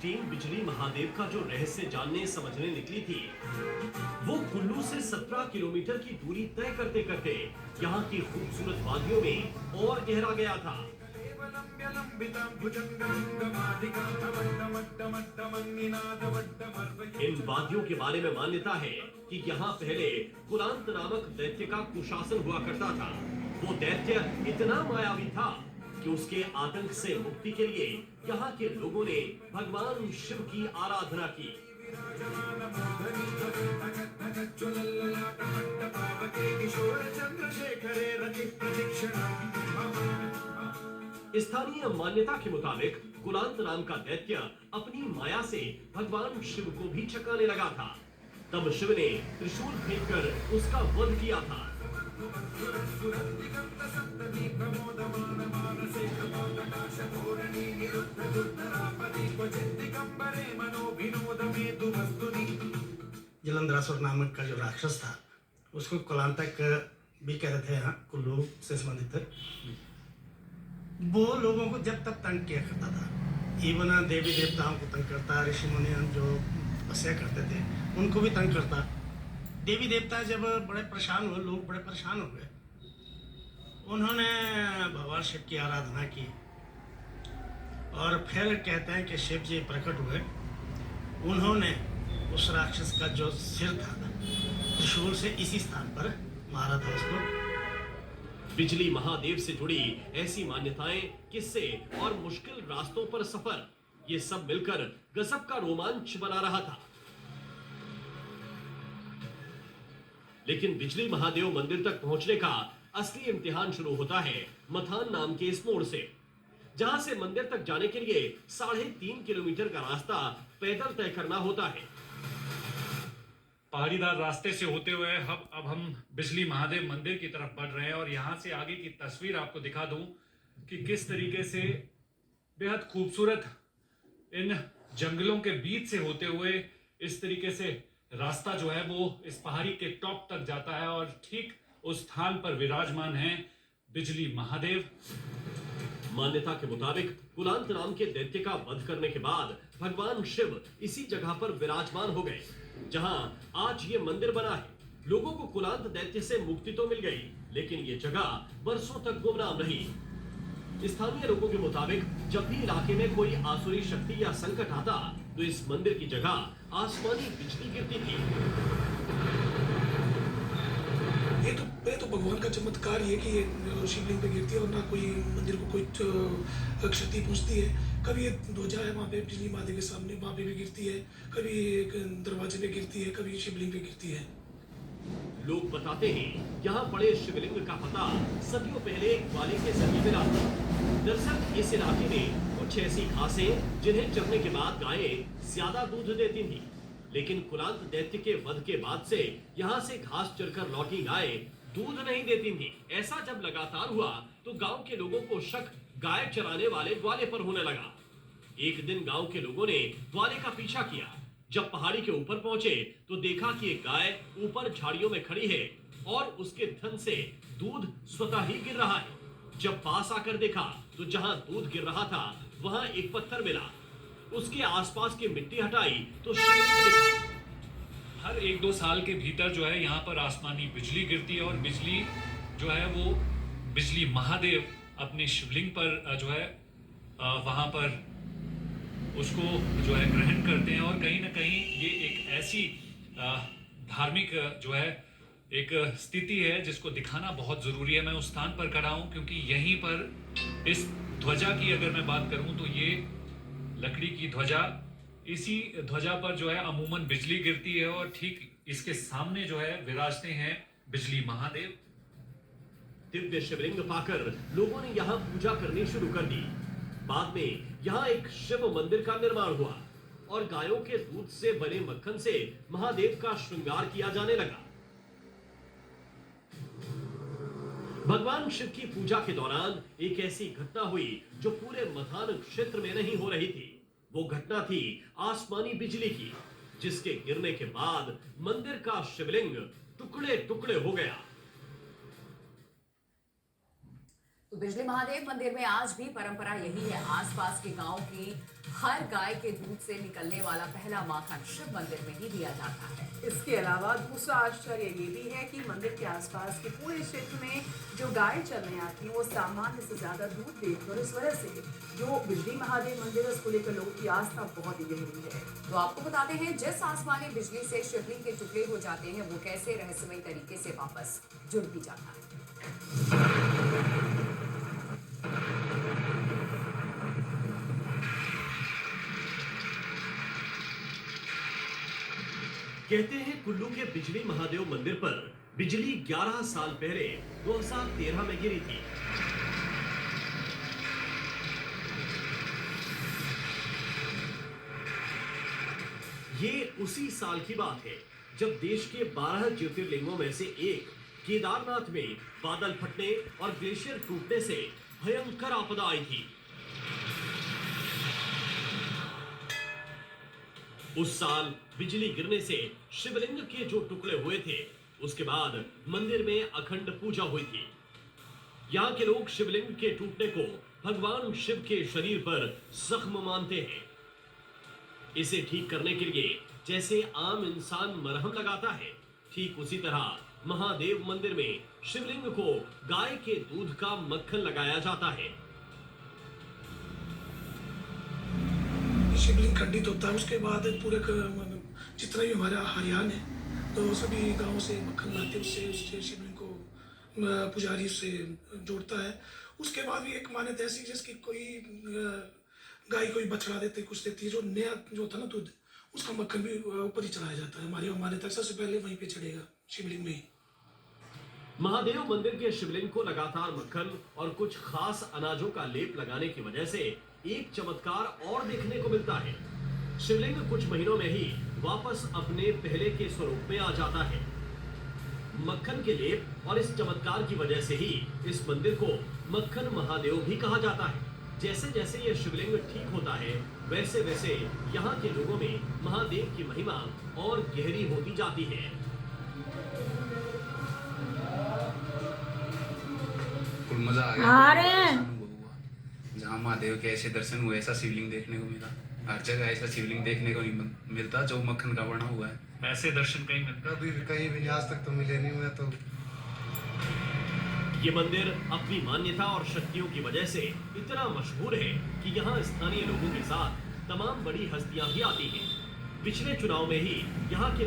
Team बिजली महादेव का जो रहस्य जानने समझने निकली थी, वो कुल्लू से 17 किलोमीटर की दूरी तय करते करते यहाँ की खूबसूरत वादियों में और गहरा गया था। इन वादियों के बारे में मान्यता है कि यहाँ पहले कुलांत नामक दैत्य का कुशासन हुआ करता था। वो दैत्य इतना मायावी था कि उसके आतंक से मुक्ति के लिए यहाँ के लोगों ने भगवान शिव की आराधना की। स्थानीय मान्यता के मुताबिक कुलांत नाम का दैत्य अपनी माया से भगवान शिव को भी छकाने लगा था। तब शिव ने त्रिशूल फेंककर उसका वध किया था। जलंधरासुर नामक का जो राक्षस था, उसको कुलांतक भी कहते थे। यहाँ कुल्लू से संबंधित वो लोगों को जब तक तंग किया करता था, इवन देवी देवताओं को तंग करता, ऋषि मुनि जो तपस्या करते थे उनको भी तंग करता। देवी देवता जब बड़े परेशान हुए, लोग बड़े परेशान हो गए, उन्होंने भगवान शिव की आराधना की और फिर कहते हैं कि शिव जी प्रकट हुए। उन्होंने उस राक्षस का जो सिर था त्रिशूल से इसी स्थान पर मारा था उसको। बिजली महादेव से जुड़ी ऐसी मान्यताएं, किस्से और मुश्किल रास्तों पर सफर, ये सब मिलकर गजब का रोमांच बना रहा था। लेकिन बिजली महादेव मंदिर तक पहुंचने का असली इम्तिहान शुरू होता है मथान नाम के इस मोड़ से, जहां से मंदिर तक जाने के लिए 3.5 किलोमीटर का रास्ता पैदल तय करना होता है। पहाड़ीदार रास्ते से होते हुए अब हम बिजली महादेव मंदिर की तरफ बढ़ रहे हैं और यहाँ से आगे की तस्वीर आपको दिखा दूं कि किस तरीके से बेहद खूबसूरत इन जंगलों के बीच से होते हुए इस तरीके से रास्ता जो है वो इस पहाड़ी के टॉप तक जाता है और ठीक उस स्थान पर विराजमान है बिजली महादेव। मान्यता के मुताबिक कुलांत नाम के दैत्य का वध करने के बाद भगवान शिव इसी जगह पर विराजमान हो गए जहां आज ये मंदिर बना है। लोगों को कुलांत दैत्य से मुक्ति तो मिल गई, लेकिन ये जगह बरसों तक गुमनाम रही। स्थानीय लोगों के मुताबिक जब भी इलाके में कोई आसुरी शक्ति या संकट आता तो इस मंदिर की जगह आसमानी बिजली गिरती थी। ये तो भगवान का चमत्कार ही है कि ये शिवलिंग पे गिरती है और ना कोई मंदिर को कोई क्षति पहुंचती है। कभी ये ध्वजा है वहाँ पे बिजली महादेव के सामने, वहाँ पे भी गिरती है, कभी एक दरवाजे पे गिरती है, कभी शिवलिंग पे गिरती है। लोग बताते हैं यहाँ पड़े शिवलिंग का पता सदियों पहले एक ग्वाले के जरिए मिला था। दरअसल इस इलाके में कुछ ऐसी घासें जिन्हें चरने के बाद गायें ज्यादा दूध देती थी, लेकिन कुलांत दैत्य के वध के बाद से यहाँ से घास चरकर लौटी गायें दूध नहीं देती थी। ऐसा जब लगातार हुआ तो गांव के लोगों को शक गाय चराने वाले ग्वाले पर होने लगा। एक दिन गांव के लोगों ने ग्वाले का पीछा किया। जब पहाड़ी के ऊपर पहुंचे तो देखा कि एक गाय ऊपर झाड़ियों में खड़ी है और उसके थन से दूध स्वतः ही गिर रहा है। जब पास आकर देखा तो जहां दूध गिर रहा था वहां एक पत्थर मिला। उसके आसपास की मिट्टी हटाई तो हर 1-2 साल के भीतर जो है यहाँ पर आसमानी बिजली गिरती है और बिजली जो है वो बिजली महादेव अपने शिवलिंग पर जो है वहाँ पर उसको जो है ग्रहण करते हैं। और कहीं ना कहीं ये एक ऐसी धार्मिक जो है एक स्थिति है जिसको दिखाना बहुत ज़रूरी है। मैं उस स्थान पर खड़ा हूँ क्योंकि यहीं पर इस ध्वजा की अगर मैं बात करूँ तो ये लकड़ी की ध्वजा, इसी ध्वजा पर जो है अमूमन बिजली गिरती है और ठीक इसके सामने जो है विराजते हैं बिजली महादेव। दिव्य शिवलिंग पाकर लोगों ने यहाँ पूजा करनी शुरू कर दी। बाद में यहाँ एक शिव मंदिर का निर्माण हुआ और गायों के दूध से बने मक्खन से महादेव का श्रृंगार किया जाने लगा। भगवान शिव की पूजा के दौरान एक ऐसी घटना हुई जो पूरे मथान क्षेत्र में नहीं हो रही थी। वो घटना थी आसमानी बिजली की, जिसके गिरने के बाद मंदिर का शिवलिंग टुकड़े टुकड़े हो गया। तो बिजली महादेव मंदिर में आज भी परंपरा यही है, आसपास के गांव की हर गाय के दूध से निकलने वाला पहला माखन शिव मंदिर में ही दिया जाता है। इसके अलावा दूसरा आश्चर्य ये भी है कि मंदिर के आसपास के पूरे क्षेत्र में जो गाय चलने आती है वो सामान्य से ज्यादा दूध देती है और इस वजह से जो बिजली महादेव मंदिर है उसको लेकर लोगों की आस्था बहुत ही गहरी है। तो आपको बताते हैं, जिस आसमानी बिजली से शिवलिंग के टुकड़े हो जाते हैं वो कैसे रहस्यमय तरीके से वापस जुड़ भी जाता है। कहते हैं कुल्लू के बिजली महादेव मंदिर पर बिजली 11 साल पहले 2013 में गिरी थी। ये उसी साल की बात है जब देश के 12 ज्योतिर्लिंगों में से एक केदारनाथ में बादल फटने और ग्लेशियर टूटने से भयंकर आपदा आई थी। उस साल बिजली गिरने से शिवलिंग के जो टुकड़े हुए थे उसके बाद मंदिर में अखंड पूजा हुई थी। यहाँ के लोग शिवलिंग के टूटने को भगवान शिव के शरीर पर जख्म मानते हैं। इसे ठीक करने के लिए जैसे आम इंसान मरहम लगाता है, ठीक उसी तरह महादेव मंदिर में शिवलिंग को गाय के दूध का मक्खन लगाया जाता है। शिवलिंग खंडित होता है, उसके बाद पूरे जितना भी हमारा हरियाण है तो सभी गांवों से मक्खन लाते हैं, उससे शिवलिंग को पुजारी से जोड़ता है। उसके बाद भी एक मान्यता ऐसी जिसकी कोई गाय कोई बछड़ा देते कुछ देती है, जो नया जो था ना दूध उसका मक्खन भी ऊपर ही चढ़ाया जाता है। हमारी मान्यता सबसे पहले वहीं पे चढ़ेगा शिवलिंग में ही। महादेव मंदिर के शिवलिंग को लगातार मक्खन और कुछ खास अनाजों का लेप लगाने की वजह से एक चमत्कार और देखने को मिलता है। शिवलिंग कुछ महीनों में ही वापस अपने पहले के स्वरूप में आ जाता है। मक्खन के लेप और इस चमत्कार की वजह से ही इस मंदिर को मक्खन महादेव भी कहा जाता है। जैसे जैसे यह शिवलिंग ठीक होता है वैसे वैसे यहाँ के लोगों में महादेव की महिमा और गहरी होती जाती है। मजा आ गया जहाँ महादेव के ऐसे दर्शन हुए, ऐसा शिवलिंग देखने को मिला। हर जगह ऐसा शिवलिंग देखने को नहीं मिलता जो मक्खन का बना हुआ है। ऐसे दर्शन कहीं मिलता कभी कहीं भी आज तक तो मिले नहीं हुए। तो ये मंदिर अपनी मान्यता और शक्तियों की वजह से इतना मशहूर है कि यहाँ स्थानीय लोगों के साथ तमाम बड़ी हस्तियां भी आती हैं। पिछले चुनाव में ही यहाँ के